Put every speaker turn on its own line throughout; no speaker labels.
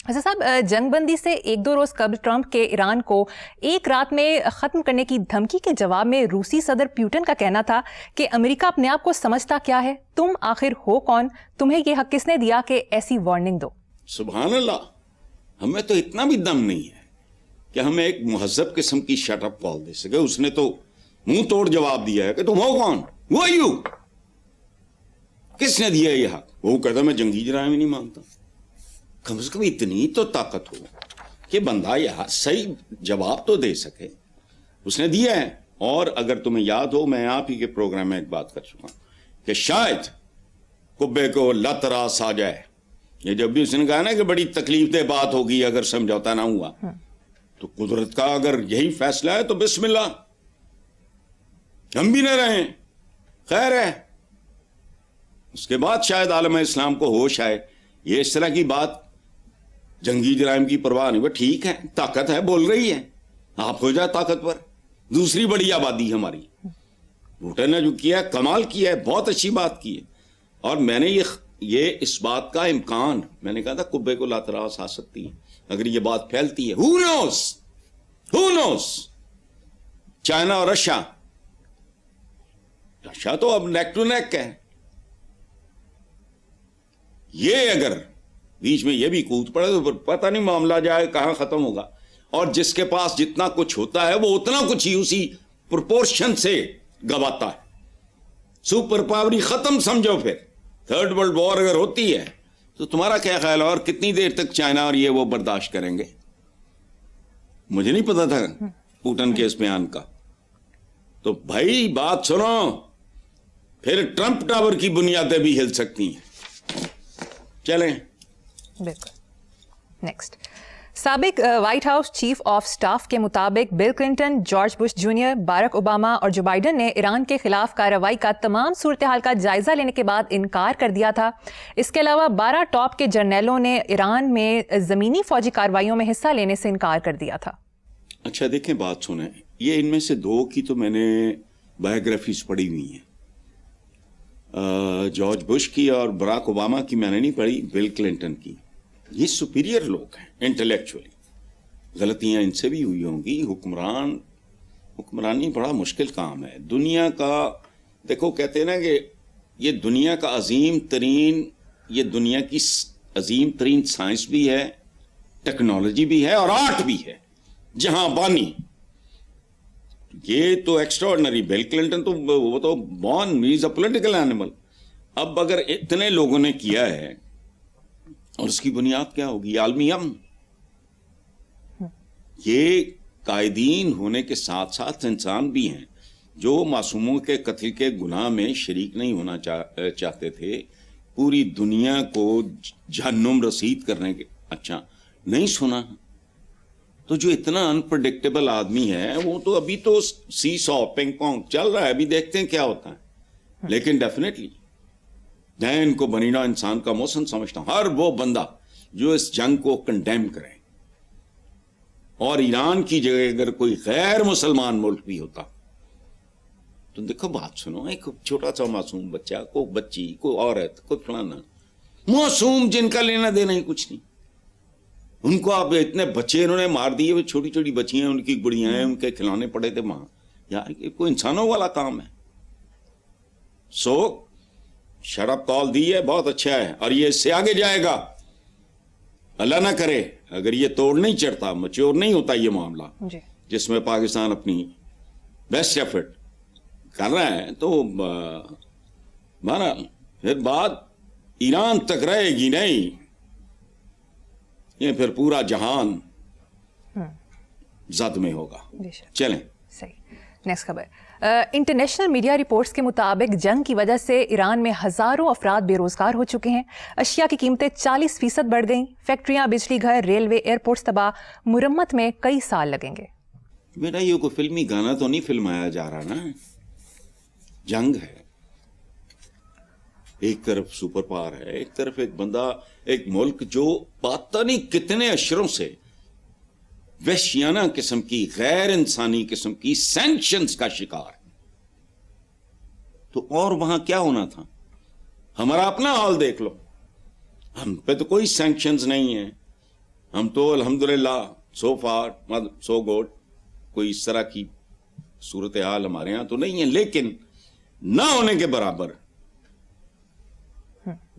حسن صاحب، جنگ بندی سے 1-2 روز قبل ٹرمپ کے ایران کو ایک رات میں ختم کرنے کی دھمکی کے جواب میں روسی صدر پیوٹن کا کہنا تھا کہ امریکہ اپنے آپ کو سمجھتا کیا ہے، تم آخر ہو کون، تمہیں یہ حق کس نے دیا کہ ایسی وارننگ دو؟
سبحان اللہ، ہمیں تو اتنا بھی دم نہیں ہے کہ ہمیں ایک مہذب قسم کی شٹ اپ کال دے سکے. اس نے تو منہ توڑ جواب دیا ہے کہ تم ہو کون، وہ یو، کس نے دیا یہ حق؟ وہ کہتا میں جنگی جرائم ہی نہیں مانتا. کم از کم اتنی تو طاقت ہو کہ بندہ یہاں صحیح جواب تو دے سکے. اس نے دیا ہے. اور اگر تمہیں یاد ہو، میں آپ ہی کے پروگرام میں ایک بات کر چکا ہوں کہ شاید کبے کو لت راس آ جائے. یہ جب بھی اس نے کہا نا کہ بڑی تکلیف دہ بات ہوگی اگر سمجھوتا نہ ہوا، تو قدرت کا اگر یہی فیصلہ ہے تو بسم اللہ، ہم بھی نہ رہیں، خیر ہے. اس کے بعد شاید عالم اسلام کو ہوش آئے. یہ اس طرح کی بات، جنگی جرائم کی پرواہ نہیں، وہ ٹھیک ہے، طاقت ہے، بول رہی ہے، آپ ہو جائے طاقتور. دوسری بڑی آبادی ہماری، بھوٹن نے جو کیا ہے کمال کیا ہے، بہت اچھی بات کی ہے. اور میں نے یہ اس بات کا امکان، میں نے کہا تھا کبے کو لاتراس آ سکتی ہے اگر یہ بات پھیلتی ہے. who knows. چائنا اور رشیا تو اب نیک ٹو نیک ہے. یہ اگر بیچ میں یہ بھی کود پڑے تو پتہ نہیں معاملہ جائے کہاں ختم ہوگا. اور جس کے پاس جتنا کچھ ہوتا ہے وہ اتنا کچھ ہی اسی پرپورشن سے گواتا ہے. سپر پاوری ختم سمجھو. پھر تھرڈ ورلڈ وار اگر ہوتی ہے تو تمہارا کیا خیال ہے اور کتنی دیر تک چائنا اور یہ وہ برداشت کریں گے؟ مجھے نہیں پتا تھا پوٹن کے اس بیان کا. تو بھائی بات سنو، پھر ٹرمپ ٹاور کی بنیادیں بھی ہل سکتی ہیں. چلیں
بالکل. نیکسٹ، سابق white house chief of staff کے مطابق Bill Clinton, George Bush junior, Barack Obama اور جو بائیڈن نے ایران کے خلاف کارروائی کا تمام صورتحال کا جائزہ لینے کے بعد انکار کر دیا تھا. اس کے علاوہ 12 ٹاپ کے جرنیلوں نے ایران میں زمینی فوجی کارروائیوں میں حصہ لینے سے انکار کر دیا تھا.
اچھا دیکھیں، بات سنیں، یہ ان میں سے 2 کی تو میں نے بایوگرافیز پڑھی ہوئی ہیں. جارج بش کی اور براک اوباما کی میں نے نہیں پڑھی. بل کلنٹن کی. یہ سپیریئر لوگ ہیں انٹلیکچولی. غلطیاں ان سے بھی ہوئی ہوں گی. حکمرانی بڑا مشکل کام ہے. دنیا کا دیکھو، کہتے ہیں نا کہ یہ دنیا کا عظیم ترین سائنس بھی ہے، ٹیکنالوجی بھی ہے اور آرٹ بھی ہے. جہاں بانی یہ تو ایکسٹراڈنری. بل کلنٹن تو وہ تو born is a political animal. اب اگر اتنے لوگوں نے کیا ہے اور اس کی بنیاد کیا ہوگی؟ عالمی امن. یہ قائدین ہونے کے ساتھ ساتھ انسان بھی ہیں جو معصوموں کے قتل کے گناہ میں شریک نہیں ہونا چاہتے تھے. پوری دنیا کو جہنم رسید کرنے کے. اچھا نہیں سنا تو جو اتنا انپریڈکٹیبل آدمی ہے وہ تو ابھی تو سی سو پنگ پونگ چل رہا ہے، ابھی دیکھتے ہیں کیا ہوتا ہے. لیکن ڈیفینیٹلی میں ان کو بنینا انسان کا محسن سمجھتا ہوں. ہر وہ بندہ جو اس جنگ کو کنڈیم کرے. اور ایران کی جگہ اگر کوئی غیر مسلمان ملک بھی ہوتا تو دیکھو بات سنو، ایک چھوٹا سا معصوم بچہ، کوئی بچی، کوئی عورت، کوئی فلانا معصوم جن کا لینا دینا ہی کچھ نہیں، ان کو آپ اتنے بچے انہوں نے مار دیے. وہ چھوٹی چھوٹی بچیاں، ان کی گڑیاں ہیں، ان کے کھلانے پڑے تھے وہاں. یار یہ کوئی انسانوں والا کام ہے. سو شٹ اپ کال دی ہے، بہت اچھا ہے. اور یہ اس سے آگے جائے گا. اللہ نہ کرے اگر یہ توڑ نہیں چڑھتا، میچور نہیں ہوتا یہ معاملہ
جی،
جس میں پاکستان اپنی بیسٹ ایفرٹ کر رہا ہے، تو بہرحال پھر بات ایران تک رہے گی نہیں. یہ پھر پورا جہان زد میں ہوگا. چلیں
صحیح. نیکسٹ خبر، انٹرنیشنل میڈیا رپورٹس کے مطابق جنگ کی وجہ سے ایران میں ہزاروں افراد بے روزگار ہو چکے ہیں. اشیاء کی قیمتیں 40% بڑھ گئیں. فیکٹریاں، بجلی گھر، ریلوے، ایئرپورٹس تباہ. مرمت میں کئی سال لگیں گے.
میرا یہ کوئی فلمی گانا تو نہیں فلمایا جا رہا نا. جنگ ہے، ایک طرف سپر پاور ہے، ایک طرف ایک بندہ، ایک ملک جو پتہ نہیں کتنے اشروں سے وحشیانہ قسم کی، غیر انسانی قسم کی سینکشنز کا شکار ہے. تو اور وہاں کیا ہونا تھا؟ ہمارا اپنا حال دیکھ لو. ہم پہ تو کوئی سینکشنز نہیں ہیں. ہم تو الحمدللہ سو فار سو گڈ، کوئی اس طرح کی صورتحال ہمارے ہاں تو نہیں ہے، لیکن نہ ہونے کے برابر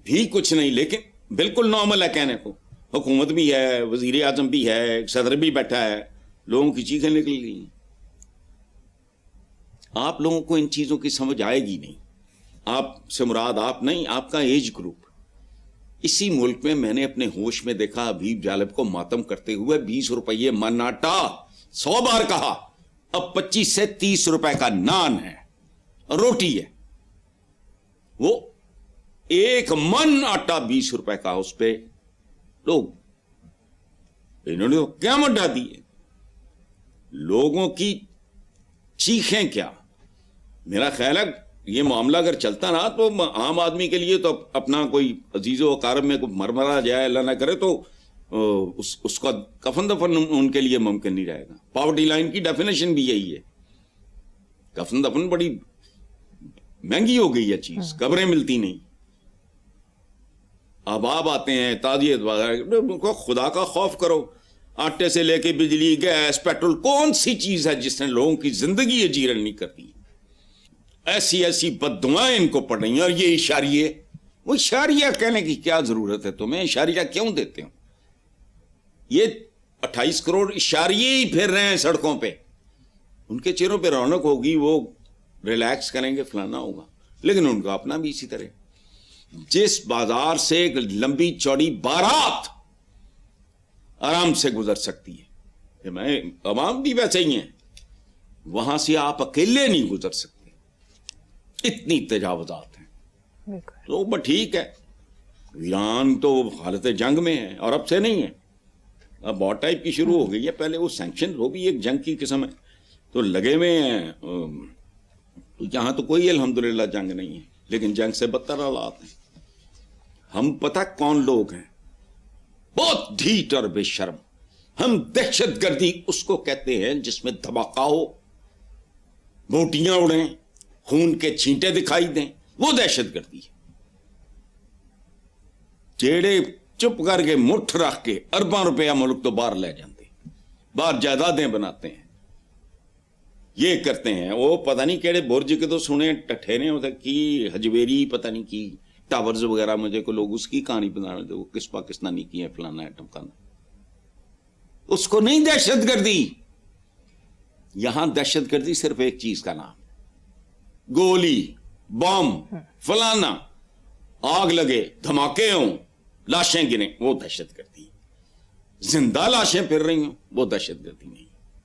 بھی کچھ نہیں، لیکن بالکل نارمل ہے کہنے کو. حکومت بھی ہے، وزیر اعظم بھی ہے، صدر بھی بیٹھا ہے، لوگوں کی چیخیں نکل گئی. آپ لوگوں کو ان چیزوں کی سمجھ آئے گی نہیں. آپ سے مراد آپ نہیں، آپ کا ایج گروپ. اسی ملک میں نے اپنے ہوش میں دیکھا حبیب جالب کو ماتم کرتے ہوئے 20 روپئے من آٹا، 100 بار کہا، اب 25 سے 30 روپے کا نان ہے، روٹی ہے. وہ ایک من آٹا 20 روپے کا، اس پہ لوگ انہوں نے کیا مڈا دی ہے. لوگوں کی چیخیں کیا. میرا خیال ہے یہ معاملہ اگر چلتا رہا تو عام آدمی کے لیے تو اپنا کوئی عزیز و اقارب میں کوئی مرمرا جائے اللہ نہ کرے تو اس کا کفن دفن ان کے لیے ممکن نہیں رہے گا. پاورٹی لائن کی ڈیفینیشن بھی یہی ہے. کفن دفن بڑی مہنگی ہو گئی ہے چیز، قبریں ملتی نہیں. احباب آتے ہیں، تعزیت وغیرہ، خدا کا خوف کرو. آٹے سے لے کے بجلی، گیس، پیٹرول، کون سی چیز ہے جس نے لوگوں کی زندگی اجیرن نہیں کرتی. ایسی ایسی بددعائیں ان کو پڑ رہی ہیں. اور یہ اشاریے، وہ اشاریہ کہنے کی کیا ضرورت ہے تمہیں؟ اشاریہ کیوں دیتے ہو؟ یہ 28 کروڑ اشاریے ہی پھر رہے ہیں سڑکوں پہ. ان کے چہروں پہ رونق ہوگی، وہ ریلیکس کریں گے، فلانا ہوگا. لیکن ان کا اپنا بھی اسی طرح. جس بازار سے ایک لمبی چوڑی بارات آرام سے گزر سکتی ہے، میں عوام بھی ویسے ہی ہیں، وہاں سے آپ اکیلے نہیں گزر سکتے. اتنی تجاوزات ہیں. تو بس ٹھیک ہے، ایران تو حالت جنگ میں ہے، اور اب سے نہیں ہے، اب بہت ٹائپ کی شروع ہو گئی ہے. پہلے وہ سینکشن، وہ بھی ایک جنگ کی قسم ہے، تو لگے ہوئے ہیں. یہاں تو کوئی الحمدللہ جنگ نہیں ہے، لیکن جنگ سے بدتر حالات ہیں. ہم پتہ کون لوگ ہیں؟ بہت ڈھیٹ اور بے شرم. ہم دہشت گردی اس کو کہتے ہیں جس میں دھماکہ ہو، بوٹیاں اڑیں، خون کے چھینٹے دکھائی دیں، وہ دہشت گردی ہے. جیڑے چپ کر کے مٹھ رکھ کے ارباں روپیہ ملک تو باہر لے جاتے، باہر جائیدادیں بناتے ہیں، یہ کرتے ہیں. وہ پتہ نہیں کیڑے برج کے تو سنے ٹٹھیرے ہوتے کی حجویری، پتہ نہیں کی ٹاورز وغیرہ، مجھے کو لوگ اس کی کہانی بنا رہے تھے، وہ کس پاکستانی کی ہے، فلانا ہے ٹمکانا. اس کو نہیں دہشت گردی. یہاں دہشت گردی صرف ایک چیز کا نام، گولی، بم، فلانا، آگ لگے، دھماکے ہوں، لاشیں گریں، وہ دہشت گردی. زندہ لاشیں پھر رہی ہوں، وہ دہشت گردی نہیں.